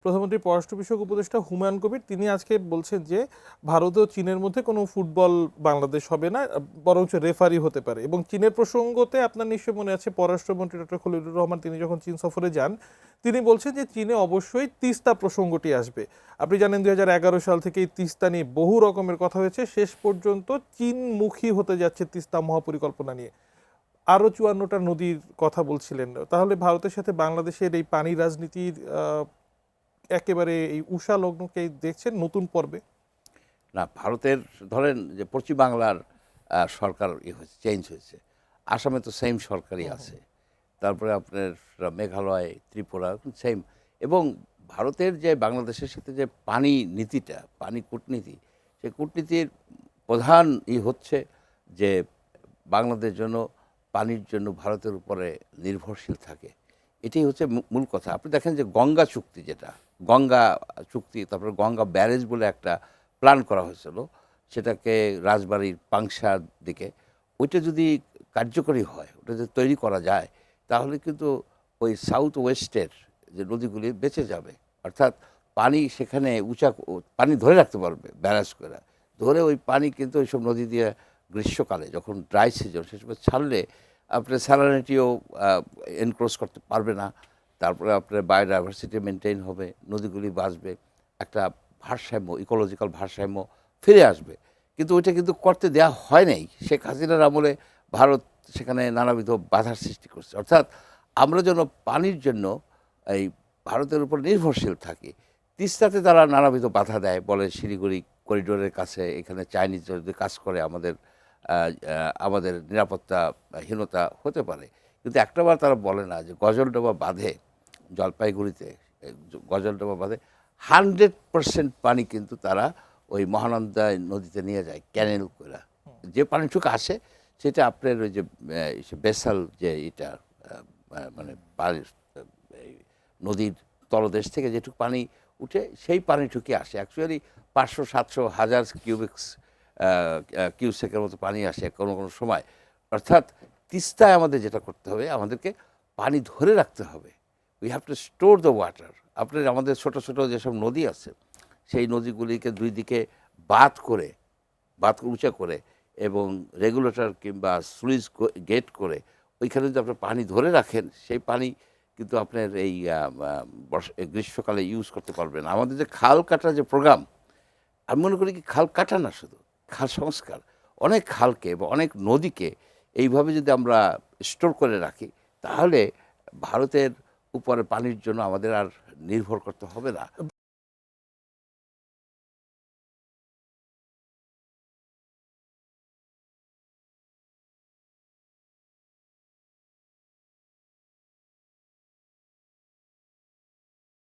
প্রধানমন্ত্রীর পররাষ্ট্র বিষয়ক উপদেষ্টা হুমায়ুন কবির তিনি আজকে বলছেন যে ভারত ও চীনের মধ্যে কোনো ফুটবল বাংলাদেশ হবে না, বরঞ্চ রেফারি হতে পারে। এবং চীনের প্রসঙ্গতে আপনার নিশ্চয়ই মনে আছে পররাষ্ট্রমন্ত্রী ডক্টর খলিলুর রহমান তিনি যখন চীন সফরে যান তিনি বলছেন যে চীনে অবশ্যই তিস্তা প্রসঙ্গটি আসবে। আপনি জানেন 2011 সাল থেকে এই তিস্তা নিয়ে বহু রকমের কথা হয়েছে, শেষ পর্যন্ত চীনমুখী হতে যাচ্ছে তিস্তা মহাপরিকল্পনা নিয়ে। আরও 54টা নদীর কথা বলছিলেন, তাহলে ভারতের সাথে বাংলাদেশের এই পানি রাজনীতির একেবারে এই উষা লগ্নকে দেখছেন নতুন পর্বে? না, ভারতের ধরেন যে পশ্চিম বাংলার সরকার হয়েছে, চেঞ্জ হয়েছে। আসামে তো সেম সরকারই আছে। তারপরে আপনার মেঘালয়, ত্রিপুরা সেম। এবং ভারতের যে বাংলাদেশের সাথে যে পানি নীতিটা, পানি কূটনীতি, সেই কূটনীতির প্রধান হচ্ছে যে বাংলাদেশ জন্য পানির জন্য ভারতের উপরে নির্ভরশীল থাকে। এটাই হচ্ছে মূল কথা। আপনি দেখেন যে গঙ্গা চুক্তি, যেটা গঙ্গা চুক্তি, তারপরে গঙ্গা ব্যারেজ বলে একটা প্ল্যান করা হয়েছিল, সেটাকে রাজবাড়ির পাংশার দিকে, ওইটা যদি কার্যকরী হয়, ওটা যদি তৈরি করা যায়, তাহলে কিন্তু ওই সাউথ ওয়েস্টের যে নদীগুলি বেঁচে যাবে। অর্থাৎ পানি সেখানে পানি ধরে রাখতে পারবে ব্যারাজ করে, ধরে ওই পানি কিন্তু ওইসব নদী দিয়ে গ্রীষ্মকালে যখন ড্রাই সিজন সে সময় ছাড়লে আপনার স্যালানিটিও এনক্রোচ করতে পারবে না। তারপরে আপনার বায়োডাইভার্সিটি মেনটেন হবে, নদীগুলি বাঁচবে, একটা ভারসাম্য, ইকোলজিক্যাল ভারসাম্য ফিরে আসবে। কিন্তু ওইটা কিন্তু করতে দেওয়া হয় নাই। শেখ হাসিনার আমলে ভারত সেখানে নানাবিধ বাধার সৃষ্টি করছে। অর্থাৎ আমরা যেন পানির জন্য এই ভারতের উপর নির্ভরশীল থাকি। তিস্তাতে তারা নানাবিধ বাধা দেয়, বলে শিলিগুড়ি করিডোরের কাছে এখানে চাইনিজ যদি কাজ করে আমাদের নিরাপত্তাহীনতা হতে পারে। কিন্তু একটাবার তারা বলে না যে গজলডোবা বাঁধে, জলপাইগুড়িতে গজলডোবা বাঁধে 100% পানি কিন্তু তারা ওই মহানন্দা নদীতে নিয়ে যায় ক্যানেল করে। যে পানিটুকু আসে সেটা আপনার ওই যে বেসাল যে এটা মানে নদীর তলদেশ থেকে যেটুকু পানি উঠে সেই পানিটুকুই আসে। অ্যাকচুয়ালি 500-700-1000 কিউসেকের মতো পানি আসে কোনো কোনো সময়। অর্থাৎ তিস্তায় আমাদের যেটা করতে হবে, আমাদেরকে পানি ধরে রাখতে হবে। We have to store the water. আপনার আমাদের ছোটো ছোটো যেসব নদী আছে, সেই নদীগুলিকে দুই দিকে বাঁধ উঁচা করে এবং রেগুলেটর কিংবা স্লুইস গেট করে ওইখানে যদি আপনার পানি ধরে রাখেন, সেই পানি কিন্তু আপনার এই গ্রীষ্মকালে ইউজ করতে পারবেন। আমাদের যে খাল কাটার যে প্রোগ্রাম, আমি মনে করি কি খাল কাটা না, শুধু খাল সংস্কার। অনেক খালকে বা অনেক নদীকে এইভাবে যদি আমরা স্টোর করে রাখি, তাহলে ভারতের উপরে পানির জন্য আমাদের আর নির্ভর করতে হবে না।